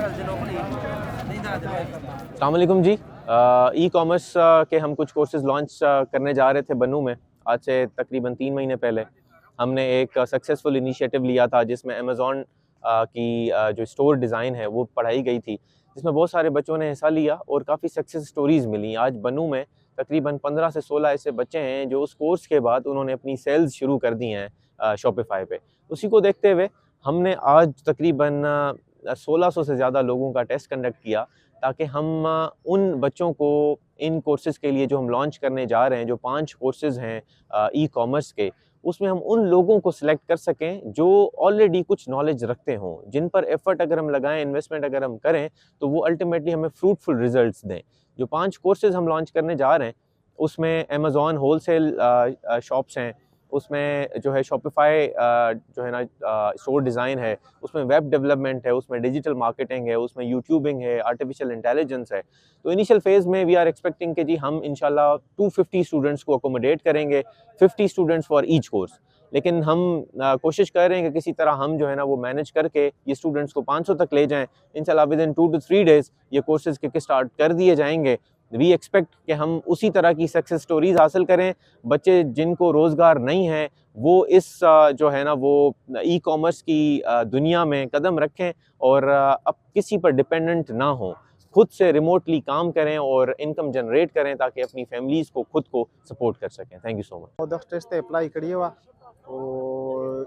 अस्सलाम वालेकुम जी। E commerce के हम कुछ कोर्सेज़ लॉन्च करने जा रहे थे बनू में। आज से तकरीबन 3 महीने पहले हमने एक सक्सेसफुल इनिशिएटिव लिया था जिसमें अमेज़ॉन की जो स्टोर डिज़ाइन है वो पढ़ाई गई थी, जिसमें बहुत सारे बच्चों ने हिस्सा लिया और काफ़ी सक्सेस स्टोरीज़ मिली। आज बनू में तकरीबन 15 से 16 ऐसे बच्चे हैं जो उस कोर्स के बाद उन्होंने अपनी सेल्स शुरू कर दी हैं शॉपिफ़ाई पे। उसी को देखते हुए हमने आज तकरीबन 1600 से ज़्यादा लोगों का टेस्ट कंडक्ट किया, ताकि हम उन बच्चों को इन कोर्सेज़ के लिए जो हम लॉन्च करने जा रहे हैं, जो 5 कोर्सेज़ हैं ई कॉमर्स के, उसमें हम उन लोगों को सिलेक्ट कर सकें जो ऑलरेडी कुछ नॉलेज रखते हों, जिन पर एफ़र्ट अगर हम लगाएँ, इन्वेस्टमेंट अगर हम करें, तो वो अल्टीमेटली हमें फ्रूटफुल रिज़ल्ट्स दें। जो 5 कोर्सेज़ हम लॉन्च करने जा रहे हैं, उसमें अमेज़ॉन होलसेल शॉप्स हैं, उसमें जो है शॉपिफ़ाई जो है ना स्टोर डिज़ाइन है, उसमें वेब डेवलपमेंट है, उसमें डिजिटल मार्केटिंग है, उसमें यूट्यूबिंग है, आर्टिफिशियल इंटेलिजेंस है। तो इनिशियल फ़ेज़ में वी आर एक्सपेक्टिंग कि जी हम इंशाल्लाह 250 स्टूडेंट्स को अकोमोडेट करेंगे, 50 स्टूडेंट्स फॉर ईच कोर्स। लेकिन हम कोशिश कर रहे हैं कि किसी तरह हम जो है ना वो मैनेज करके ये स्टूडेंट्स को 500 तक ले जाएँ। इंशाल्लाह विदिन 2 टू 3 डेज़ ये कोर्सेज़ किक स्टार्ट कर दिए जाएँगे। वी एक्सपेक्ट कि हम उसी तरह की सक्सेस स्टोरीज़ हासिल करें। बच्चे जिनको रोज़गार नहीं है, वो इस जो है ना वो ई कॉमर्स की दुनिया में कदम रखें और अब किसी पर डिपेंडेंट ना हों। खुद से रिमोटली काम करें और इनकम जनरेट करें, ताकि अपनी फैमिलीज़ को खुद को सपोर्ट कर सकें। Thank you so much. 10 test ते अप्लाई कड़ी हुआ और